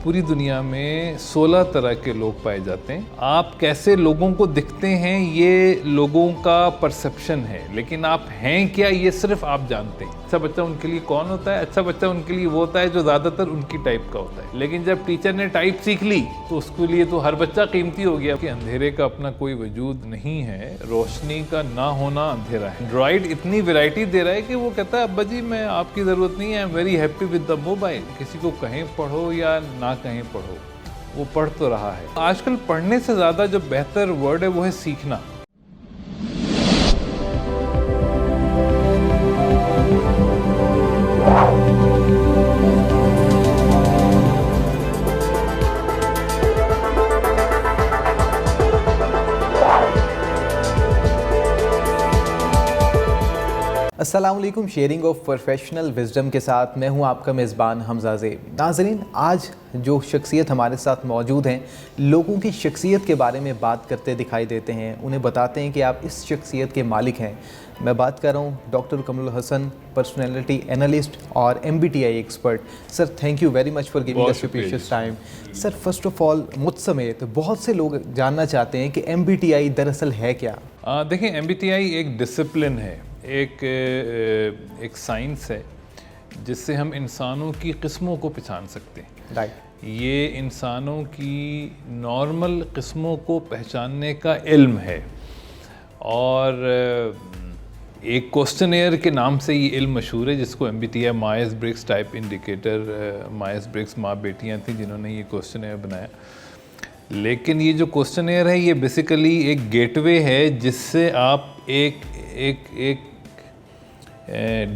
पूरी दुनिया में 16 तरह के लोग पाए जाते हैं। आप कैसे लोगों को दिखते हैं ये लोगों का परसेप्शन है, लेकिन आप हैं क्या ये सिर्फ आप जानते हैं। अच्छा बच्चा उनके लिए कौन होता है? अच्छा बच्चा उनके लिए वो होता है जो ज़्यादातर उनकी टाइप का होता है। लेकिन जब टीचर ने टाइप सीख ली तो उसके लिए तो हर बच्चा कीमती हो गया कि अंधेरे का अपना कोई वजूद नहीं है, रोशनी का ना होना अंधेरा है। एंड्रॉइड इतनी वैरायटी दे रहा है कि वो कहता है अब्बा जी मैं आपकी ज़रूरत नहीं है, I am very happy with the mobile. किसी को कहीं पढ़ो या ना कहीं पढ़ो, वो पढ़ तो रहा है। आजकल पढ़ने से ज़्यादा जो बेहतर वर्ड है वो है सीखना। अस्सलाम वालेकुम। शेयरिंग ऑफ प्रोफेशनल विजडम के साथ मैं हूं आपका मेज़बान हमज़ा ज़ेब। नाज़रीन, आज जो शख्सियत हमारे साथ मौजूद हैं, लोगों की शख्सियत के बारे में बात करते दिखाई देते हैं, उन्हें बताते हैं कि आप इस शख्सियत के मालिक हैं। मैं बात कर रहा हूं doctor Kamrul Hasan, personality analyst और MBTI expert. Sir, thank you very much for giving us your precious time. Sir, first of all मुझ समेत बहुत से लोग जानना चाहते हैं कि MBTI दरअसल है क्या? देखिए, MBTI एक डिसिप्लिन है, एक साइंस है जिससे हम इंसानों की किस्मों को पहचान सकते हैं। राइट। ये इंसानों की नॉर्मल किस्मों को पहचानने का इल्म है और एक क्वेश्चनेयर के नाम से ये इल्म मशहूर है जिसको MBTI Myers Briggs type indicator, Myers Briggs माँ बेटियाँ थी जिन्होंने ये क्वेश्चनेयर बनाया। लेकिन ये जो क्वेश्चनेयर है ये बेसिकली एक गेटवे है जिससे आप एक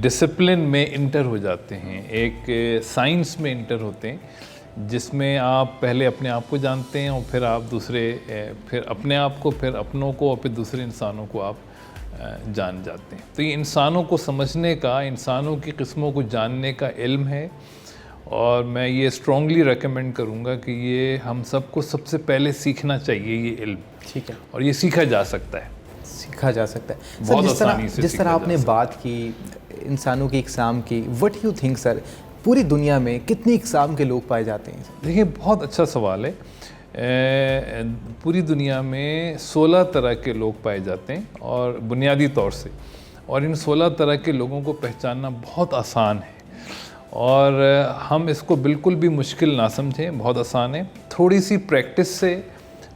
डिसिप्लिन में इंटर हो जाते हैं, एक साइंस में इंटर होते हैं जिसमें आप पहले अपने आप को जानते हैं और फिर आप फिर अपने आप को, फिर अपनों को और फिर दूसरे इंसानों को आप जान जाते हैं। तो ये इंसानों को समझने का, इंसानों की किस्मों को जानने का इल्म है और मैं ये स्ट्रॉन्गली रेकमेंड करूँगा कि ये हम सबको सबसे पहले सीखना चाहिए ये इल्म। ठीक है। और ये सीखा जा सकता है, सीखा जा सकता है। बहुत सर, आसानी से जिस तरह आपने बात की इंसानों की इकसाम की, व्हाट यू थिंक सर, पूरी दुनिया में कितनी इकसाम के लोग पाए जाते हैं? देखिए, बहुत अच्छा सवाल है। पूरी दुनिया में 16 तरह के लोग पाए जाते हैं और बुनियादी तौर से, और इन 16 तरह के लोगों को पहचानना बहुत आसान है और हम इसको बिल्कुल भी मुश्किल ना समझें, बहुत आसान है। थोड़ी सी प्रैक्टिस से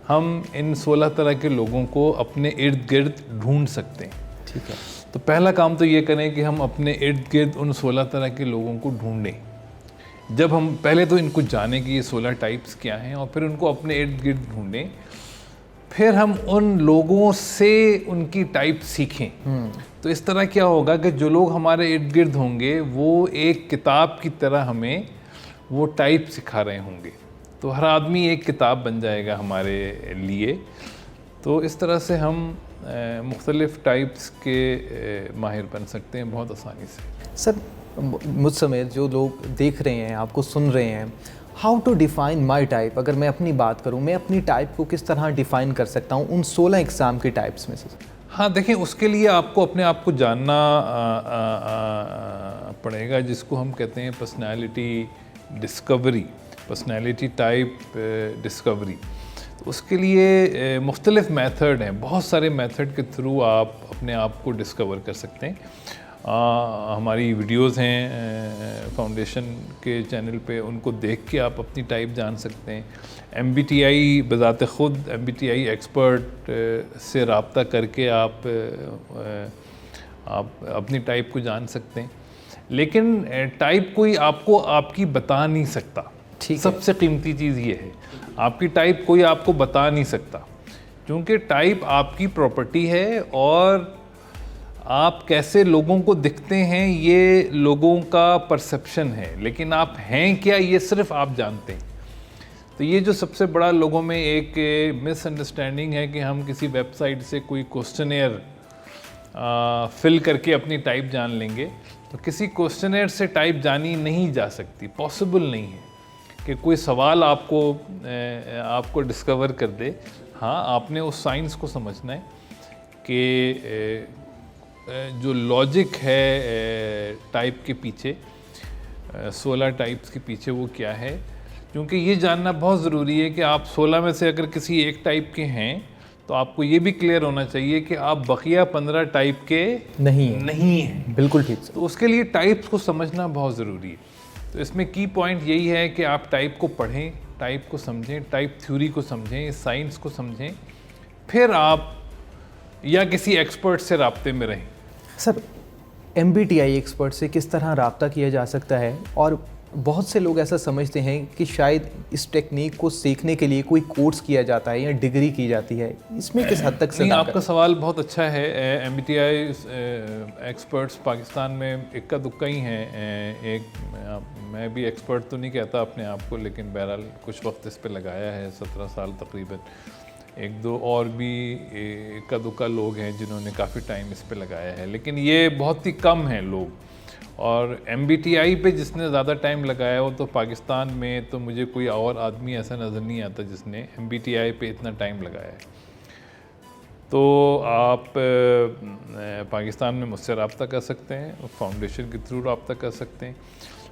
हम इन 16 तरह के लोगों को अपने इर्द गिर्द ढूंढ सकते हैं। ठीक है। तो पहला काम तो ये करें कि हम अपने इर्द गिर्द उन 16 तरह के लोगों को ढूंढें। जब हम पहले तो इनको जानें कि ये 16 टाइप्स क्या हैं और फिर उनको अपने इर्द गिर्द ढूंढें, फिर हम उन लोगों से उनकी टाइप सीखें। तो इस तरह क्या होगा कि जो लोग हमारे इर्द गिर्द होंगे वो एक किताब की तरह हमें वो टाइप सिखा रहे होंगे। तो हर आदमी एक किताब बन जाएगा हमारे लिए। तो इस तरह से हम मुख्तलिफ़ टाइप्स के माहिर बन सकते हैं बहुत आसानी से। सर, मुझ समेत जो लोग देख रहे हैं, आपको सुन रहे हैं, how to define my type? अगर मैं अपनी बात करूं, मैं अपनी टाइप को किस तरह डिफ़ाइन कर सकता हूं उन 16 एग्ज़ाम के टाइप्स में से? हाँ, देखिए, उसके लिए आपको अपने आप को जानना पड़ेगा, जिसको हम कहते हैं personality discovery, personality type discovery. तो उसके लिए मुख्तलिफ़ मेथड हैं, बहुत सारे मेथड के थ्रू आप अपने आप को डिस्कवर कर सकते हैं। हमारी वीडियोस हैं फाउंडेशन के चैनल पे, उनको देख के आप अपनी टाइप जान सकते हैं। MBTI बज़ात ख़ुद, MBTI एक्सपर्ट से रब्ता करके आप अपनी टाइप को जान सकते हैं। लेकिन टाइप कोई आपको आपकी बता नहीं सकता। ठीक है। सबसे कीमती चीज़ ये है, आपकी टाइप कोई आपको बता नहीं सकता, क्योंकि टाइप आपकी प्रॉपर्टी है और आप कैसे लोगों को दिखते हैं ये लोगों का परसेप्शन है, लेकिन आप हैं क्या ये सिर्फ आप जानते हैं। तो ये जो सबसे बड़ा लोगों में एक मिसअंडरस्टैंडिंग है कि हम किसी वेबसाइट से कोई क्वेश्चनेयर फिल करके अपनी टाइप जान लेंगे, तो किसी क्वेश्चनेयर से टाइप जानी नहीं जा सकती, पॉसिबल नहीं है कि कोई सवाल आपको डिस्कवर कर दे। हाँ, आपने उस साइंस को समझना है कि जो लॉजिक है टाइप के पीछे, 16 टाइप्स के पीछे, वो क्या है। क्योंकि ये जानना बहुत ज़रूरी है कि आप 16 में से अगर किसी एक टाइप के हैं तो आपको ये भी क्लियर होना चाहिए कि आप बकिया 15 टाइप के नहीं हैं। बिल्कुल ठीक सर। तो उसके लिए टाइप्स को समझना बहुत ज़रूरी है। तो इसमें की पॉइंट यही है कि आप टाइप को पढ़ें, टाइप को समझें, टाइप थ्योरी को समझें, साइंस को समझें, फिर आप या किसी एक्सपर्ट से राब्ते में रहें। सर, MBTI एक्सपर्ट से किस तरह रब्ता किया जा सकता है? और बहुत से लोग ऐसा समझते हैं कि शायद इस टेक्निक को सीखने के लिए कोई कोर्स किया जाता है या डिग्री की जाती है, इसमें किस हद तक नहीं, आपका सवाल बहुत अच्छा है। MBTI एक्सपर्ट्स पाकिस्तान में इक्का दुक्का ही हैं। मैं भी एक्सपर्ट तो नहीं कहता अपने आप को, लेकिन बहरहाल कुछ वक्त इस पे लगाया है, 17 साल तकरीबन। एक दो और भी इक्का दुक्का लोग हैं जिन्होंने काफ़ी टाइम इस पे लगाया है, लेकिन ये बहुत ही कम हैं लोग। और MBTI पे जिसने ज़्यादा टाइम लगाया हो तो पाकिस्तान में तो मुझे कोई और आदमी ऐसा नज़र नहीं आता जिसने MBTI पे इतना टाइम लगाया है। तो आप पाकिस्तान में मुझसे रब्ता कर सकते हैं, फाउंडेशन के थ्रू रब्ता कर सकते हैं।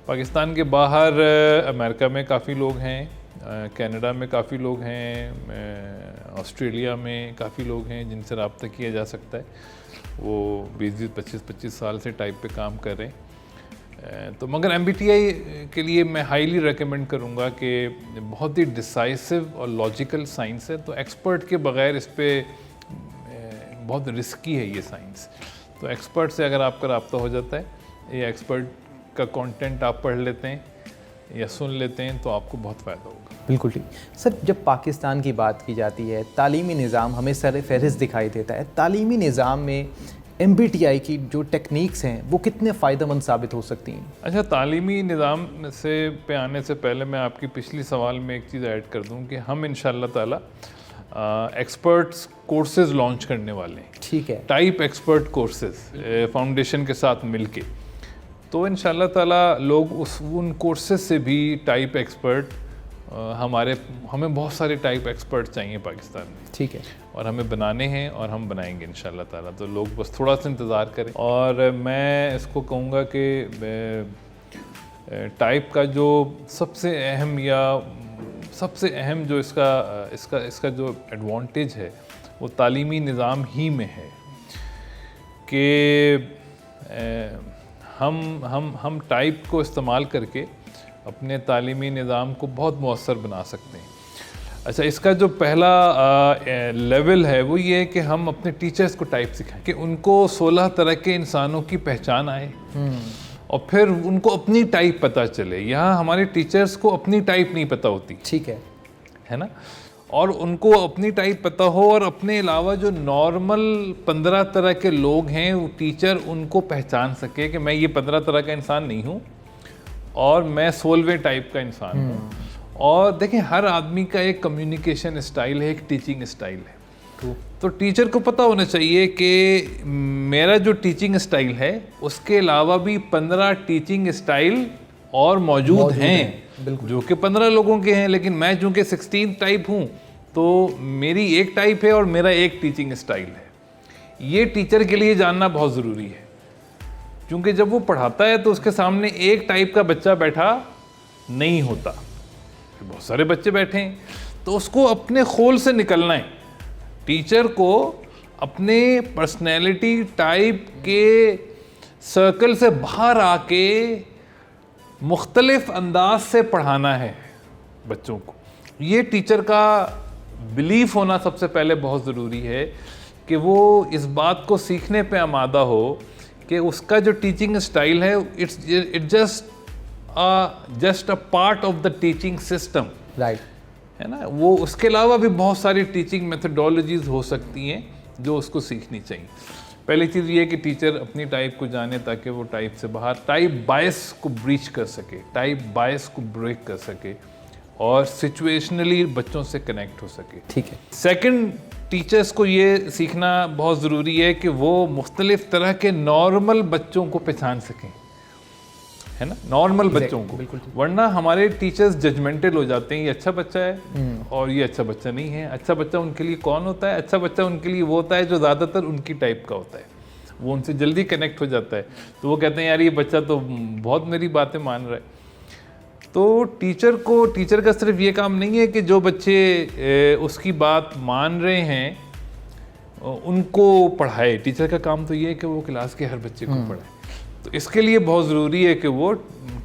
पाकिस्तान के बाहर अमेरिका में काफ़ी लोग हैं, कनाडा में काफ़ी लोग हैं, ऑस्ट्रेलिया में काफ़ी लोग हैं जिनसे रब्ता किया जा सकता है। वो 20-25 साल से टाइप पे काम कर रहे हैं। तो मगर MBTI के लिए मैं हाईली रेकमेंड करूँगा कि बहुत ही डिसाइसिव और लॉजिकल साइंस है, तो एक्सपर्ट के बग़ैर इस पे बहुत रिस्की है ये साइंस। तो एक्सपर्ट से अगर आपका रब्ता हो जाता है या एक्सपर्ट का कंटेंट आप पढ़ लेते हैं या सुन लेते हैं तो आपको बहुत फ़ायदा होगा। बिल्कुल ठीक सर। जब पाकिस्तान की बात की जाती है, तालीमी निज़ाम हमें सर फहरिस्त दिखाई देता है। तालीमी निज़ाम में MBTI की जो टेक्निक्स हैं वो कितने फ़ायदेमंद साबित हो सकती हैं? अच्छा, तालीमी निज़ाम से पे आने से पहले मैं आपकी पिछली सवाल में एक चीज़ ऐड कर दूं कि हम इंशाअल्लाह ताला एक्सपर्ट्स कोर्सेज़ लॉन्च करने वाले हैं। ठीक है। टाइप एक्सपर्ट कोर्सेज़ फाउंडेशन के साथ मिलके। तो इंशाअल्लाह ताला लोग उन कोर्सेज़ से भी टाइप एक्सपर्ट हमें बहुत सारे टाइप एक्सपर्ट चाहिए पाकिस्तान में। ठीक है। और हमें बनाने हैं और हम बनाएंगे इंशाअल्लाह ताला। तो लोग बस थोड़ा सा इंतज़ार करें। और मैं इसको कहूँगा कि टाइप का जो सबसे अहम जो इसका जो एडवांटेज है वो तालीमी निज़ाम ही में है कि हम टाइप को इस्तेमाल करके अपने तालीमी निज़ाम को बहुत मौसर बना सकते हैं। अच्छा, इसका जो पहला लेवल है वो ये है कि हम अपने टीचर्स को टाइप सिखाएं कि उनको 16 तरह के इंसानों की पहचान आए और फिर उनको अपनी टाइप पता चले। यहाँ हमारे टीचर्स को अपनी टाइप नहीं पता होती। ठीक है ना? और उनको अपनी टाइप पता हो और अपने अलावा जो नॉर्मल 15 तरह के लोग हैं वो टीचर उनको पहचान सके कि मैं ये 15 तरह का इंसान नहीं हूँ और मैं 16वें टाइप का इंसान हूँ। और देखें, हर आदमी का एक कम्युनिकेशन स्टाइल है, एक टीचिंग स्टाइल है। तो टीचर को पता होना चाहिए कि मेरा जो टीचिंग स्टाइल है उसके अलावा भी 15 टीचिंग स्टाइल और मौजूद हैं जो कि 15 लोगों के हैं, लेकिन मैं चूँकि 16 टाइप हूँ तो मेरी एक टाइप है और मेरा एक टीचिंग स्टाइल है। ये टीचर के लिए जानना बहुत ज़रूरी है, क्योंकि जब वो पढ़ाता है तो उसके सामने एक टाइप का बच्चा बैठा नहीं होता, बहुत सारे बच्चे बैठे हैं। तो उसको अपने खोल से निकलना है। टीचर को अपने पर्सनैलिटी टाइप के सर्कल से बाहर आके मुख्तलिफ अंदाज से पढ़ाना है बच्चों को। ये टीचर का बिलीफ होना सबसे पहले बहुत ज़रूरी है कि वो इस बात को सीखने पे आमादा हो कि उसका जो टीचिंग स्टाइल है it's just a part of the teaching system, right, है ना। वो उसके अलावा भी बहुत सारी टीचिंग मेथडोलॉजीज हो सकती हैं जो उसको सीखनी चाहिए। पहली चीज़ ये है कि टीचर अपनी टाइप को जाने ताकि वो टाइप से बाहर टाइप बायस को ब्रीच कर सके, टाइप बायस को ब्रेक कर सके और सिचुएशनली बच्चों से कनेक्ट हो सके। ठीक है। सेकंड, टीचर्स को ये सीखना बहुत ज़रूरी है कि वो मुख्तलिफ तरह के नॉर्मल बच्चों को पहचान सकें, है ना, नॉर्मल बच्चों को। वरना हमारे टीचर्स जजमेंटल हो जाते हैं, ये अच्छा बच्चा है और ये अच्छा बच्चा नहीं है। अच्छा बच्चा उनके लिए कौन होता है? अच्छा बच्चा उनके लिए वो होता है जो ज़्यादातर उनकी टाइप का होता है, वो उनसे जल्दी कनेक्ट हो जाता है। तो वो कहते हैं यार ये बच्चा तो बहुत मेरी बातें मान रहा है। तो टीचर का सिर्फ ये काम नहीं है कि जो बच्चे उसकी बात मान रहे हैं उनको पढ़ाए। टीचर का काम तो ये है कि वो क्लास के हर बच्चे को पढ़ाए। तो इसके लिए बहुत ज़रूरी है कि वो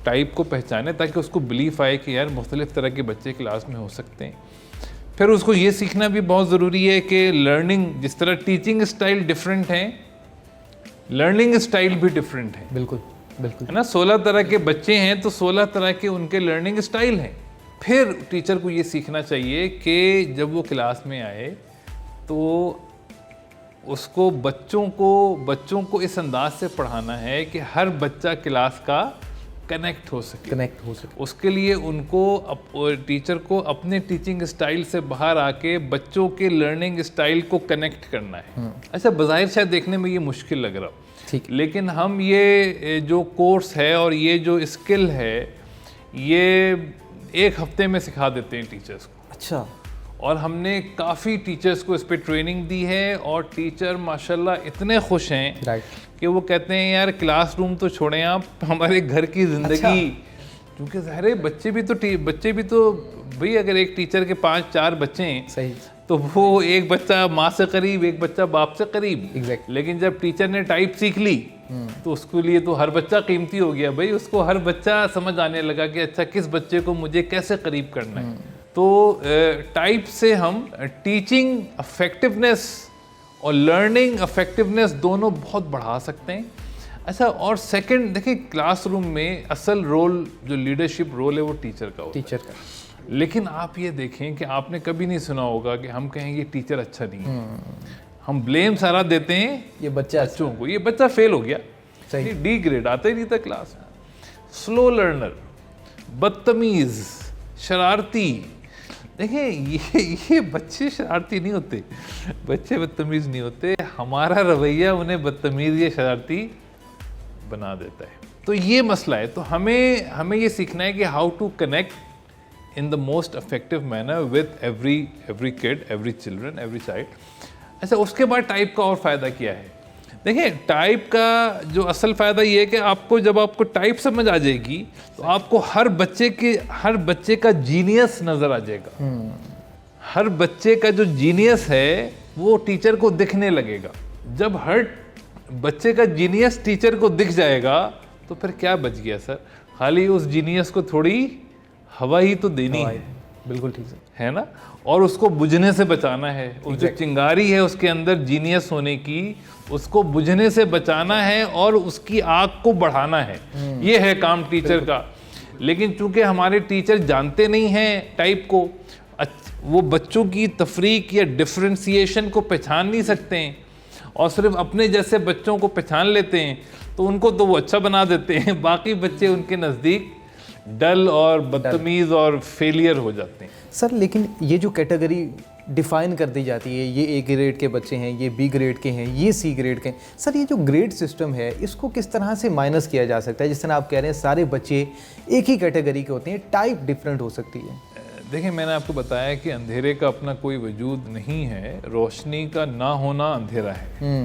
टाइप को पहचाने, ताकि उसको बिलीफ आए कि यार मुख्तलिफ़ तरह के बच्चे क्लास में हो सकते हैं। फिर उसको ये सीखना भी बहुत ज़रूरी है कि लर्निंग, जिस तरह टीचिंग स्टाइल डिफरेंट है, लर्निंग स्टाइल भी डिफरेंट है। बिल्कुल बिल्कुल, है ना। 16 तरह के बच्चे हैं तो 16 तरह के उनके लर्निंग स्टाइल हैं। फिर टीचर को ये सीखना चाहिए कि जब वो क्लास में आए तो उसको बच्चों को इस अंदाज से पढ़ाना है कि हर बच्चा क्लास का कनेक्ट हो सके। उसके लिए उनको टीचर को अपने टीचिंग स्टाइल से बाहर आके बच्चों के लर्निंग स्टाइल को कनेक्ट करना है। अच्छा, बज़ाहिर शायद देखने में ये मुश्किल लग रहा हो, ठीक, लेकिन हम ये जो कोर्स है और ये जो स्किल है ये 1 हफ्ते में सिखा देते हैं टीचर्स को। अच्छा, और हमने काफ़ी टीचर्स को इस पे ट्रेनिंग दी है और टीचर माशाल्लाह इतने खुश हैं राइट, कि वो कहते हैं यार क्लासरूम तो छोड़ें आप, हमारे घर की ज़िंदगी। क्योंकि ज़ाहिर है बच्चे भी तो भाई, अगर एक टीचर के 5-4 बच्चे हैं सही, तो वो एक बच्चा माँ से करीब, एक बच्चा बाप से करीब। Exactly. लेकिन जब टीचर ने टाइप सीख ली तो उसके लिए तो हर बच्चा कीमती हो गया भाई। उसको हर बच्चा समझ आने लगा कि अच्छा किस बच्चे को मुझे कैसे करीब करना है। तो टाइप से हम टीचिंग इफेक्टिवनेस और लर्निंग इफेक्टिवनेस दोनों बहुत बढ़ा सकते हैं। अच्छा, और सेकंड देखिए, क्लासरूम में असल रोल जो लीडरशिप रोल है वो टीचर का होता है। टीचर का। लेकिन आप ये देखें कि आपने कभी नहीं सुना होगा कि हम कहेंगे टीचर अच्छा नहीं है। हम ब्लेम सारा देते हैं ये बच्चा बच्चों को, ये बच्चा फेल हो गया, सही, डी ग्रेड आता ही नहीं था क्लास में, स्लो लर्नर, बदतमीज, शरारती। देखें ये बच्चे शरारती नहीं होते, बच्चे बदतमीज नहीं होते, हमारा रवैया उन्हें बदतमीज या शरारती बना देता है। तो ये मसला है। तो हमें ये सीखना है कि how to connect in the most effective manner with every kid, every children, every child. अच्छा, उसके बाद टाइप का और फ़ायदा क्या है? देखिए, टाइप का जो असल फ़ायदा ये है कि जब आपको टाइप समझ आ जाएगी तो आपको हर बच्चे का जीनियस नज़र आ जाएगा। हर बच्चे का जो जीनियस है वो टीचर को दिखने लगेगा। जब हर बच्चे का जीनियस टीचर को दिख जाएगा तो फिर क्या बच गया सर? खाली उस जीनियस को थोड़ी हवा ही तो देनी है। बिल्कुल ठीक है ना। और उसको बुझने से बचाना है। उस जो चिंगारी है उसके अंदर जीनियस होने की, उसको बुझने से बचाना है और उसकी आग को बढ़ाना है। ये है काम टीचर का। लेकिन चूंकि हमारे टीचर जानते नहीं हैं टाइप को, वो बच्चों की तफरीक या डिफ्रेंसिएशन को पहचान नहीं सकते हैं और सिर्फ अपने जैसे बच्चों को पहचान लेते हैं, तो उनको तो वो अच्छा बना देते हैं, बाकी बच्चे उनके नज़दीक डल और बदतमीज़ और फेलियर हो जाते हैं। सर, लेकिन ये जो कैटेगरी डिफ़ाइन कर दी जाती है, ये ए ग्रेड के बच्चे हैं, ये बी ग्रेड के हैं, ये सी ग्रेड के हैं, सर ये जो ग्रेड सिस्टम है इसको किस तरह से माइनस किया जा सकता है? जिस तरह आप कह रहे हैं सारे बच्चे एक ही कैटेगरी के होते हैं, टाइप डिफरेंट हो सकती है। देखिए, मैंने आपको बताया कि अंधेरे का अपना कोई वजूद नहीं है, रोशनी का ना होना अंधेरा है।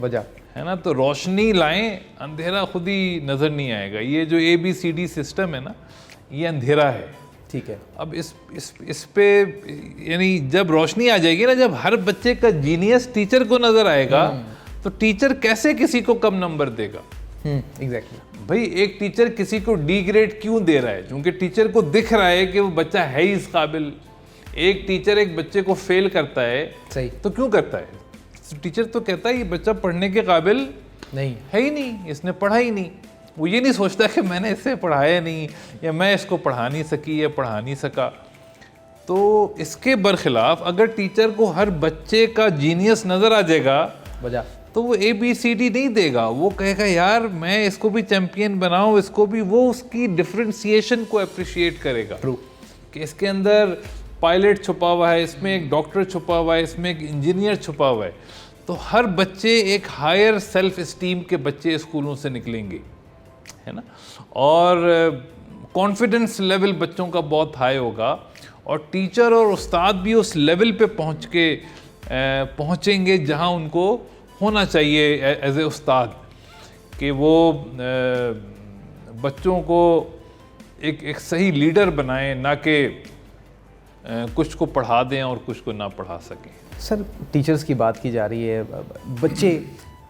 वजह है ना। तो रोशनी लाएं, अंधेरा खुद ही नज़र नहीं आएगा। ये जो ABCD सिस्टम है ना, ये अंधेरा है। ठीक है। अब इस पे यानी जब रोशनी आ जाएगी ना, जब हर बच्चे का जीनियस टीचर को नज़र आएगा तो टीचर कैसे किसी को कम नंबर देगा? एग्जैक्टली। भाई, एक टीचर किसी को डी ग्रेड क्यों दे रहा है? क्योंकि टीचर को दिख रहा है कि वो बच्चा है ही इस काबिल। एक टीचर एक बच्चे को फेल करता है, सही, तो क्यों करता है? टीचर तो कहता है ये बच्चा पढ़ने के काबिल नहीं है ही नहीं, इसने पढ़ा ही नहीं। वो ये नहीं सोचता कि मैंने इसे पढ़ाया नहीं या मैं इसको पढ़ा नहीं सकी या पढ़ा नहीं सका। तो इसके बरखिलाफ अगर टीचर को हर बच्चे का जीनियस नज़र आ जाएगा वजह, तो वो ABCD नहीं देगा। वो कहेगा यार मैं इसको भी चैम्पियन बनाऊं, इसको भी। वो उसकी डिफ्रेंसिएशन को अप्रिशिएट करेगा। ट्रू, कि इसके अंदर पायलट छुपा हुआ है, इसमें एक डॉक्टर छुपा हुआ है, इसमें एक इंजीनियर छुपा हुआ है। तो हर बच्चे एक हायर सेल्फ इस्टीम के बच्चे स्कूलों से निकलेंगे, है ना। और कॉन्फिडेंस लेवल बच्चों का बहुत हाई होगा और टीचर और उस्ताद भी उस लेवल पे पहुँचेंगे जहाँ उनको होना चाहिए एज ए उस्ताद, कि वो बच्चों को एक सही लीडर बनाएं, ना कि कुछ को पढ़ा दें और कुछ को ना पढ़ा सकें। सर टीचर्स की बात की जा रही है, बच्चे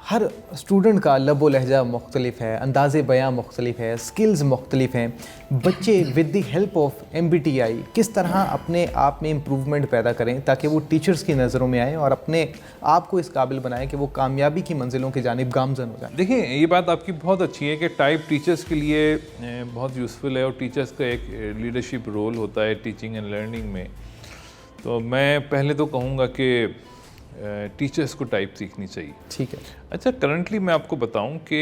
हर स्टूडेंट का लबो लहजा मुख्तलिफ है, अंदाज़े बयां मुख्तलिफ है, स्किल्स मुख्तलिफ हैं। बच्चे with the help of MBTI किस तरह अपने आप में इम्प्रूवमेंट पैदा करें ताकि वो टीचर्स की नज़रों में आएँ और अपने आप को इस काबिल बनाएं कि वो कामयाबी की मंजिलों की जानिब गामज़न हो जाए। देखिए, ये बात आपकी बहुत अच्छी है कि टाइप टीचर्स के लिए बहुत यूज़फुल है और टीचर्स का एक लीडरशिप रोल होता है टीचिंग एंड लर्निंग में। तो मैं पहले तो कहूँगा कि टीचर्स को टाइप सीखनी चाहिए। ठीक है। अच्छा, करंटली मैं आपको बताऊं कि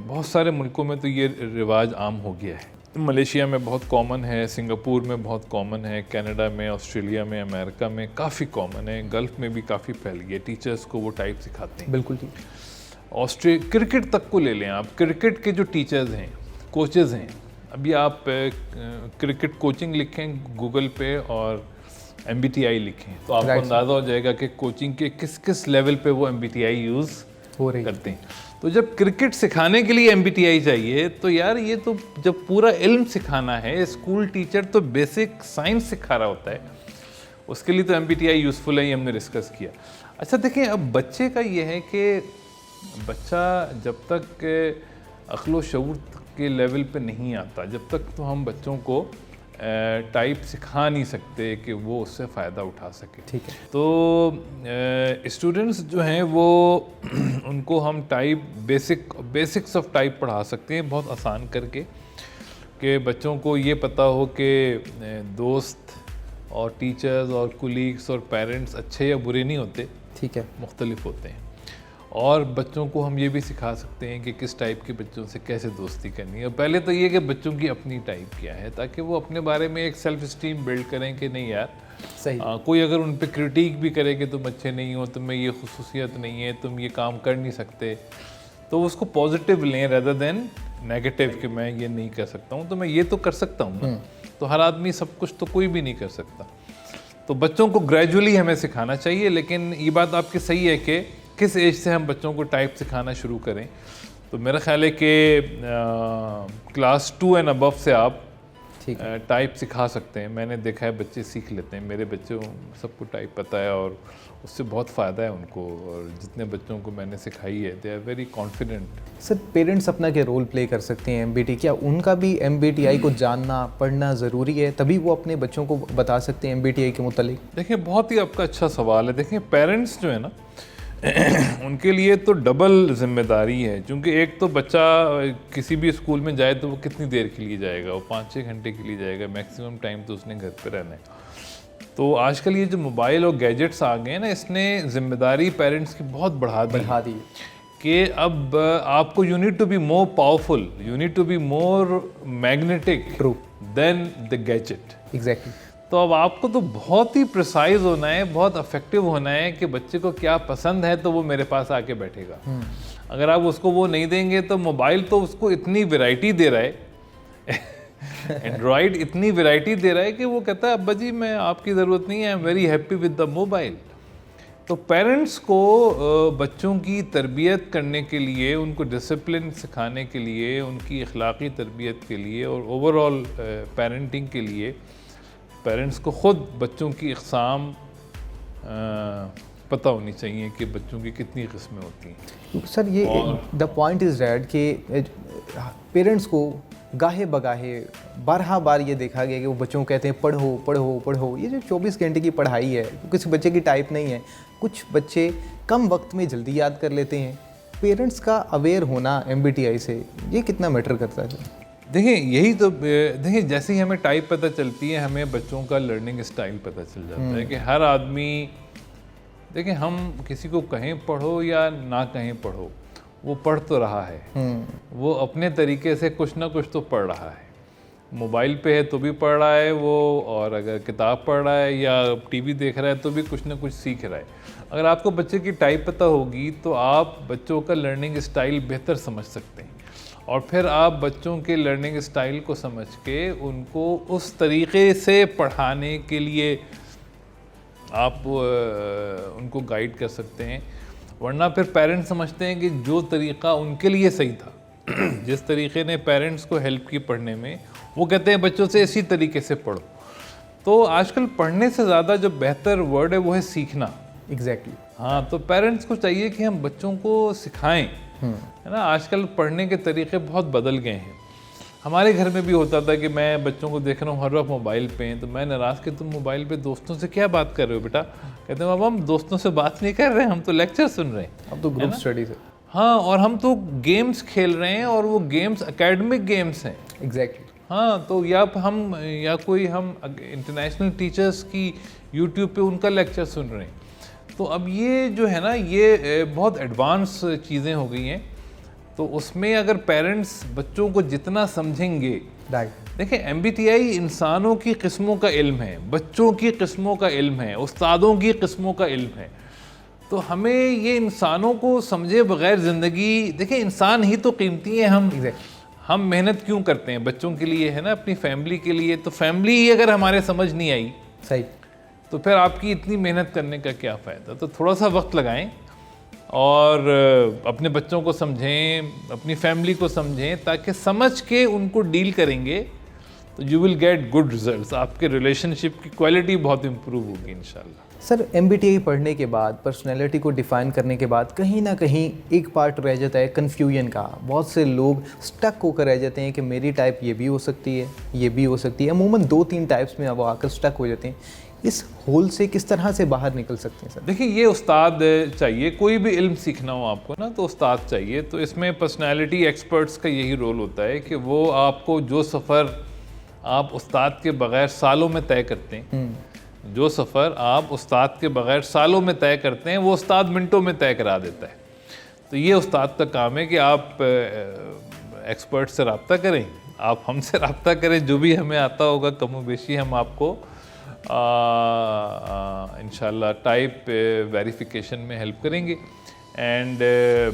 बहुत सारे मुल्कों में तो ये रिवाज आम हो गया है। मलेशिया में बहुत कॉमन है, सिंगापुर में बहुत कॉमन है, कनाडा में, ऑस्ट्रेलिया में, अमेरिका में काफ़ी कॉमन है, गल्फ़ में भी काफ़ी फैल गई है। टीचर्स को वो टाइप सिखाते हैं। बिल्कुल ठीक। क्रिकेट तक को ले लें आप, क्रिकेट के जो टीचर्स हैं, कोचेज़ हैं, अभी आप क्रिकेट कोचिंग लिखें गूगल पे और MBTI लिखें तो आपको अंदाज़ा हो जाएगा कि कोचिंग के किस किस लेवल पे वो MBTI यूज़ हो रही करते हैं। तो जब क्रिकेट सिखाने के लिए MBTI चाहिए तो यार ये तो जब पूरा इल्म सिखाना है, स्कूल टीचर तो बेसिक साइंस सिखा रहा होता है, उसके लिए तो MBTI यूज़फुल है, ये हमने डिस्कस किया। अच्छा देखें, अब बच्चे का ये है कि बच्चा जब तक अक्ल शऊर के लेवल पे नहीं आता, जब तक तो हम बच्चों को टाइप सिखा नहीं सकते कि वो उससे फ़ायदा उठा सके। ठीक है। तो स्टूडेंट्स जो हैं वो उनको हम टाइप बेसिक्स ऑफ टाइप पढ़ा सकते हैं बहुत आसान करके, कि बच्चों को ये पता हो कि दोस्त और टीचर्स और कुलीग्स और पेरेंट्स अच्छे या बुरे नहीं होते। ठीक है। मुख्तलिफ होते हैं। और बच्चों को हम ये भी सिखा सकते हैं कि किस टाइप के बच्चों से कैसे दोस्ती करनी है। पहले तो ये कि बच्चों की अपनी टाइप क्या है, ताकि वो अपने बारे में एक सेल्फ स्टीम बिल्ड करें कि नहीं यार सही। कोई अगर उन पे क्रिटिक भी करे कि तुम अच्छे नहीं हो, तुम में ये खुसूसियत नहीं है, तुम ये काम कर नहीं सकते, तो उसको पॉजिटिव लें रेदर देन नेगेटिव कि मैं ये नहीं कर सकता हूँ, तो मैं ये तो कर सकता हूँ ना। तो हर आदमी सब कुछ तो कोई भी नहीं कर सकता। तो बच्चों को ग्रेजुअली हमें सिखाना चाहिए। लेकिन ये बात आपकी सही है कि किस एज से हम बच्चों को टाइप सिखाना शुरू करें, तो मेरा ख्याल है कि क्लास 2 एंड अबव से आप टाइप सिखा सकते हैं। मैंने देखा है बच्चे सीख लेते हैं, मेरे बच्चों सबको टाइप पता है और उससे बहुत फ़ायदा है उनको, और जितने बच्चों को मैंने सिखाई है they are very confident. Sir parents अपना क्या रोल प्ले कर सकते हैं MBTI, क्या उनका भी MBTI को जानना पढ़ना ज़रूरी है, तभी वो अपने बच्चों को बता सकते हैं MBTI के मुतालिक? देखिए, बहुत ही आपका अच्छा सवाल है। देखिए, पेरेंट्स जो है ना उनके लिए तो डबल जिम्मेदारी है, क्योंकि एक तो बच्चा किसी भी स्कूल में जाए तो वो कितनी देर के लिए जाएगा, वो 5-6 घंटे के लिए जाएगा, मैक्सिमम टाइम तो उसने घर पे रहना है। तो आजकल ये जो मोबाइल और गैजेट्स आ गए हैं ना, इसने जिम्मेदारी पेरेंट्स की बहुत बढ़ा दी कि अब आपको you need to be more powerful, you need to be more magnetic than the gadget. Exactly. तो अब आपको तो बहुत ही प्रिसाइज होना है, बहुत इफेक्टिव होना है कि बच्चे को क्या पसंद है तो वो मेरे पास आके बैठेगा। अगर आप उसको वो नहीं देंगे तो मोबाइल तो उसको इतनी वैरायटी दे रहा है एंड्रॉयड इतनी वैरायटी दे रहा है कि वो कहता है अब्बा जी मैं आपकी ज़रूरत नहीं है, I am very happy with the mobile. तो पेरेंट्स को बच्चों की तरबियत करने के लिए, उनको डिसिप्लिन सिखाने के लिए, उनकी अखलाक़ी तरबियत के लिए और ओवरऑल पेरेंटिंग के लिए पेरेंट्स को ख़ुद बच्चों की इक़साम पता होनी चाहिए कि बच्चों की कितनी किस्में होती हैं। सर ये द पॉइंट इज़ दैट कि पेरेंट्स को गाहे बगाहे बारहा बार ये देखा गया कि वो बच्चों को कहते हैं पढ़ो पढ़ो पढ़ो। ये जो 24 घंटे की पढ़ाई है, किसी बच्चे की टाइप नहीं है। कुछ बच्चे कम वक्त में जल्दी याद कर लेते हैं। पेरेंट्स का अवेयर होना MBTI से ये कितना मैटर करता है? देखिए, यही तो देखिए, जैसे ही हमें टाइप पता चलती है, हमें बच्चों का लर्निंग स्टाइल पता चल जाता है कि हर आदमी, देखिए हम किसी को कहें पढ़ो या ना कहें पढ़ो, वो पढ़ तो रहा है, वो अपने तरीके से कुछ ना कुछ तो पढ़ रहा है। मोबाइल पे है तो भी पढ़ रहा है वो, और अगर किताब पढ़ रहा है या टीवी देख रहा है तो भी कुछ ना कुछ सीख रहा है। अगर आपको बच्चे की टाइप पता होगी तो आप बच्चों का लर्निंग स्टाइल बेहतर समझ सकते हैं, और फिर आप बच्चों के लर्निंग स्टाइल को समझ के उनको उस तरीक़े से पढ़ाने के लिए आप उनको गाइड कर सकते हैं। वरना फिर पेरेंट्स समझते हैं कि जो तरीक़ा उनके लिए सही था जिस तरीके ने पेरेंट्स को हेल्प की पढ़ने में, वो कहते हैं बच्चों से इसी तरीके से पढ़ो। तो आजकल पढ़ने से ज़्यादा जो बेहतर वर्ड है वो है सीखना। एग्जैक्टली। हाँ, तो पेरेंट्स को चाहिए कि हम बच्चों को सिखाएं, है ना। आजकल पढ़ने के तरीके बहुत बदल गए हैं। हमारे घर में भी होता था कि मैं बच्चों को देख रहा हूँ हर वक्त मोबाइल पे हैं, तो मैं नाराज़ कि तुम मोबाइल पे दोस्तों से क्या बात कर रहे हो बेटा। कहते हैं बाबा हम दोस्तों से बात नहीं कर रहे हैं, हम तो लेक्चर सुन रहे हैं। अब तो ग्रुप स्टडी से। हाँ, और हम तो गेम्स खेल रहे हैं, और वो गेम्स एकेडमिक गेम्स हैं। एग्जैक्टली। हाँ, तो या कोई हम इंटरनेशनल टीचर्स की यूट्यूब पे उनका लेक्चर सुन रहे हैं। तो अब ये जो है ना, ये बहुत एडवांस चीज़ें हो गई हैं। तो उसमें अगर पेरेंट्स बच्चों को जितना समझेंगे, देखिए MBTI इंसानों की किस्मों का इल्म है, बच्चों की किस्मों का इल्म है, उस्तादों की किस्मों का इल्म है। तो हमें ये इंसानों को समझे बगैर ज़िंदगी, देखिए इंसान ही तो कीमती है। हम मेहनत क्यों करते हैं बच्चों के लिए, है ना, अपनी फैमिली के लिए। तो फैमिली ही अगर हमारे समझ नहीं आई, सही, तो फिर आपकी इतनी मेहनत करने का क्या फ़ायदा। तो थोड़ा सा वक्त लगाएं और अपने बच्चों को समझें, अपनी फैमिली को समझें, ताकि समझ के उनको डील करेंगे तो you will get good results. आपके रिलेशनशिप की क्वालिटी बहुत इम्प्रूव होगी इंशाल्लाह। सर, MBTI पढ़ने के बाद, पर्सनैलिटी को डिफ़ाइन करने के बाद कहीं ना कहीं एक पार्ट रह जाता है कन्फ्यूजन का। बहुत से लोग स्टक होकर रह जाते हैं कि मेरी टाइप ये भी हो सकती है, ये भी हो सकती है। अमूमन 2-3 टाइप्स में वो आकर स्टक हो जाते हैं। इस होल से किस तरह से बाहर निकल सकते हैं सर? देखिए, ये उस्ताद चाहिए। कोई भी इल्म सीखना हो आपको ना, तो उस्ताद चाहिए। तो इसमें पर्सनैलिटी एक्सपर्ट्स का यही रोल होता है कि वो आपको जो सफ़र आप उस्ताद के बग़ैर सालों में तय करते हैं, जो सफ़र आप उस्ताद के बग़ैर सालों में तय करते हैं, वो उस्ताद मिनटों में तय करा देता है। तो ये उस्ताद का काम है कि आप एक्सपर्ट से रब्ता करें, आप हमसे रब्ता करें, जो भी हमें आता होगा कम बेशी हम आपको इंशाल्लाह टाइप वेरिफिकेशन में हेल्प करेंगे। एंड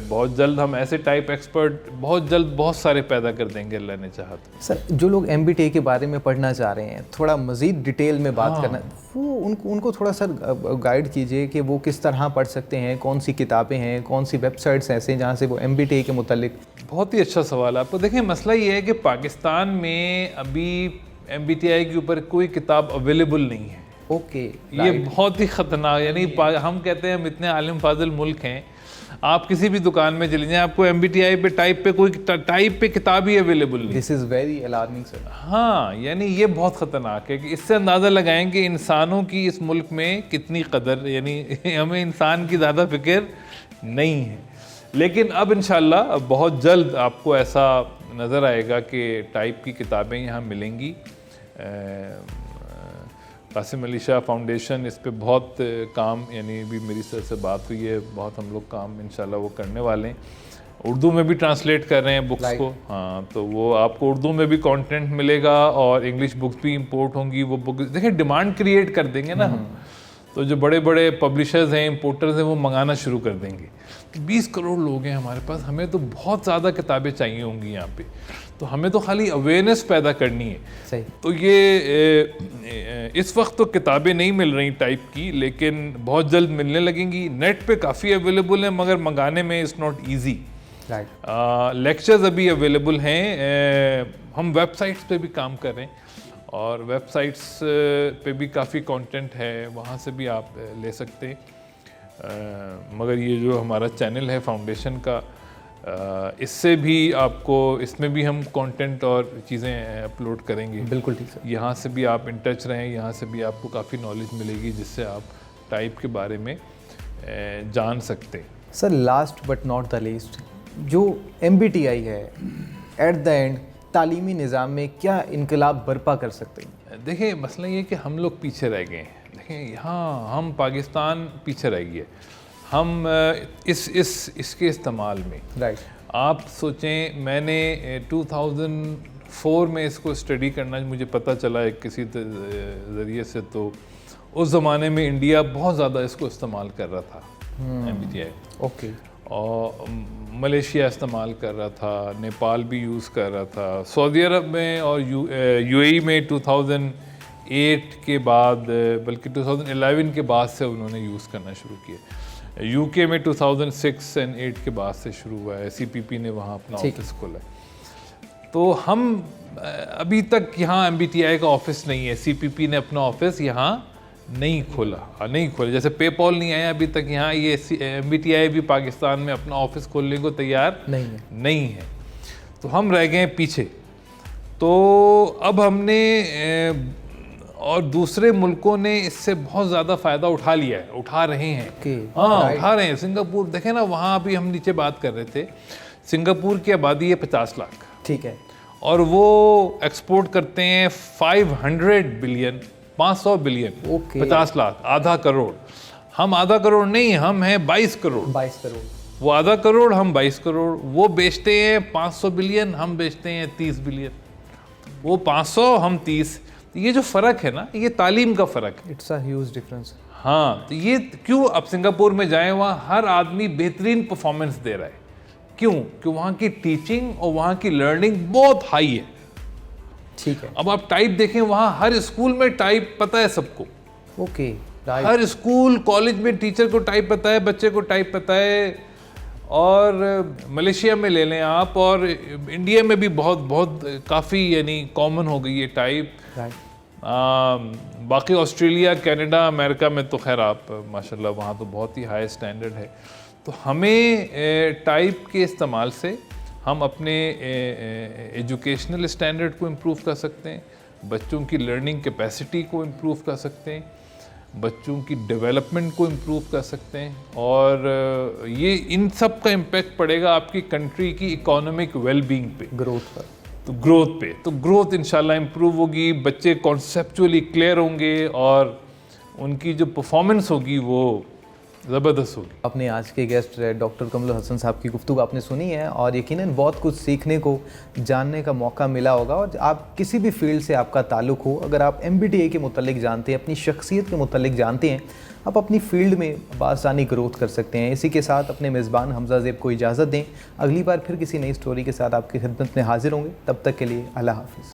बहुत जल्द हम ऐसे टाइप एक्सपर्ट बहुत सारे पैदा कर देंगे, अल्लाह ने चाहा तो। सर, जो लोग MBTI के बारे में पढ़ना चाह रहे हैं, थोड़ा मज़ीद डिटेल में बात करना, वो उनको थोड़ा सर गाइड कीजिए कि वो किस तरह पढ़ सकते हैं, कौन सी किताबें हैं, कौन सी वेबसाइट्स ऐसे हैं जहाँ से वो MBTI के मुतालिक। बहुत ही अच्छा सवाल है आपको। देखिए, मसला ये है कि पाकिस्तान में अभी MBTI के ऊपर कोई किताब अवेलेबल नहीं है। ओके, ये बहुत ही ख़तरनाक, यानी हम कहते हैं हम इतने आलिम फाजिल मुल्क हैं, आप किसी भी दुकान में चले जाएं, आपको MBTI पे टाइप पे किताब ही अवेलेबल नहीं। This is very alarming sir. हाँ, यानी ये बहुत ख़तरनाक है कि इससे अंदाज़ा लगाएं कि इंसानों की इस मुल्क में कितनी कदर, यानी हमें इंसान की ज़्यादा फिक्र नहीं है। लेकिन अब इंशाल्लाह बहुत जल्द आपको ऐसा नज़र आएगा कि टाइप की किताबें यहाँ मिलेंगी। कासिम अली शाह फाउंडेशन इस पे बहुत काम, यानी भी मेरी सर से बात हुई है, बहुत हम लोग काम इंशाल्लाह वो करने वाले हैं। उर्दू में भी ट्रांसलेट कर रहे हैं बुक्स को। हाँ, तो वो आपको उर्दू में भी कंटेंट मिलेगा और इंग्लिश बुक्स भी इंपोर्ट होंगी। वो बुक देखिए डिमांड क्रिएट कर देंगे ना हम, तो जो बड़े बड़े पब्लिशर्स हैं, इंपोर्टर्स हैं, वो मंगाना शुरू कर देंगे। 20 करोड़ लोग हैं हमारे पास, हमें तो बहुत ज़्यादा किताबें चाहिए होंगी यहाँ पे। तो हमें तो खाली अवेयरनेस पैदा करनी है। सही। तो ये इस वक्त तो किताबें नहीं मिल रही टाइप की, लेकिन बहुत जल्द मिलने लगेंगी। नेट पे काफ़ी अवेलेबल है, मगर मंगाने में इट्स नॉट ईजी। लेक्चर्स अभी अवेलेबल हैं। हम वेबसाइट्स पे भी काम कर रहे हैं, और वेबसाइट्स पे भी काफ़ी कंटेंट है, वहाँ से भी आप ले सकते हैं। मगर ये जो हमारा चैनल है फाउंडेशन का, इससे भी आपको, इसमें भी हम कंटेंट और चीज़ें अपलोड करेंगे। बिल्कुल ठीक सर। यहाँ से भी आप इन टच रहें, यहाँ से भी आपको काफ़ी नॉलेज मिलेगी, जिससे आप टाइप के बारे में जान सकते हैं। Sir, last but not the least, जो MBTI है एट द एंड तालीमी निज़ाम में क्या इनकलाब बर्पा कर सकते हैं? देखिए, मसला ये कि हम लोग पीछे रह गए हैं। देखें, यहाँ हम पाकिस्तान पीछे रह गए। हम इसके इस्तेमाल में, राइट। आप सोचें, मैंने 2004 में इसको स्टडी करना मुझे पता चला है किसी ज़रिए से। तो उस ज़माने में इंडिया बहुत ज़्यादा इसको इस्तेमाल कर रहा था, MBTI। ओके। और मलेशिया इस्तेमाल कर रहा था, नेपाल भी यूज़ कर रहा था, सऊदी अरब में और UAE में 2008 के बाद, बल्कि 2011 के बाद से उन्होंने यूज़ करना शुरू किया। यूके में 2006 एंड 8 के बाद से शुरू हुआ है, CPP ने वहाँ अपना ठीक। ऑफिस खोला है। तो हम अभी तक यहाँ MBTI का ऑफिस नहीं है, CPP ने अपना ऑफिस यहाँ नहीं खोला। जैसे पेपॉल नहीं आया अभी तक यहाँ, ये MBTI भी पाकिस्तान में अपना ऑफिस खोलने को तैयार नहीं है। तो हम रह गए पीछे। तो अब हमने और दूसरे मुल्कों ने इससे बहुत ज़्यादा फ़ायदा उठा लिया है, उठा रहे हैं। उठा रहे हैं। सिंगापुर देखें ना, वहाँ अभी हम नीचे बात कर रहे थे, सिंगापुर की आबादी है 50 लाख, ठीक है, और वो एक्सपोर्ट करते हैं 500 बिलियन, 500 बिलियन, 50 लाख, आधा करोड़। हम आधा करोड़ नहीं, हम हैं 22 करोड़। 22 करोड़, वो आधा करोड़, हम 22 करोड़। वो बेचते हैं 500 बिलियन, हम बेचते हैं 30 बिलियन। वो 500, हम 30। ये जो फ़र्क है ना, ये तालीम का फ़र्क है। It's a huge difference. हाँ, तो ये क्यों अब सिंगापुर में जाएं, वहाँ हर आदमी बेहतरीन परफॉर्मेंस दे रहा है। क्यों? कि वहाँ की टीचिंग और वहाँ की लर्निंग बहुत हाई है। ठीक है। अब आप टाइप देखें, वहाँ हर स्कूल में टाइप पता है सबको। ओके, हर स्कूल कॉलेज में टीचर को टाइप पता है, बच्चे को टाइप पता है। और मलेशिया में ले लें आप, और इंडिया में भी बहुत काफ़ी यानी कॉमन हो गई है टाइप। बाकी ऑस्ट्रेलिया, कनाडा, अमेरिका में तो खैर आप माशाल्लाह वहाँ तो बहुत ही हाई स्टैंडर्ड है। तो हमें टाइप के इस्तेमाल से हम अपने एजुकेशनल स्टैंडर्ड को इम्प्रूव कर सकते हैं, बच्चों की लर्निंग कैपेसिटी को इम्प्रूव कर सकते हैं, बच्चों की डेवलपमेंट को इम्प्रूव कर सकते हैं, और ये इन सब का इम्पैक्ट पड़ेगा आपकी कंट्री की इकोनॉमिक वेलबींग पे, ग्रोथ पर। तो ग्रोथ इंशाल्लाह इम्प्रूव होगी, बच्चे कॉन्सेप्चुअली क्लियर होंगे और उनकी जो परफॉर्मेंस होगी वो ज़बरदस्त होगी। अपने आज के गेस्ट डॉक्टर कमरुल हसन साहब की गुफ्तगू आपने सुनी है और यकीनन बहुत कुछ सीखने को, जानने का मौका मिला होगा। और आप किसी भी फील्ड से आपका ताल्लुक़ हो, अगर आप MBTI के मुतालिक जानते हैं, अपनी शख्सियत के मुतालिक जानते हैं, आप अपनी फील्ड में बासानी ग्रोथ कर सकते हैं। इसी के साथ अपने मेज़बान हमज़ा ज़ेब को इजाज़त दें। अगली बार फिर किसी नई स्टोरी के साथ आपकी खिदमत में हाजिर होंगे। तब तक के लिए अल्लाह हाफ़िज़।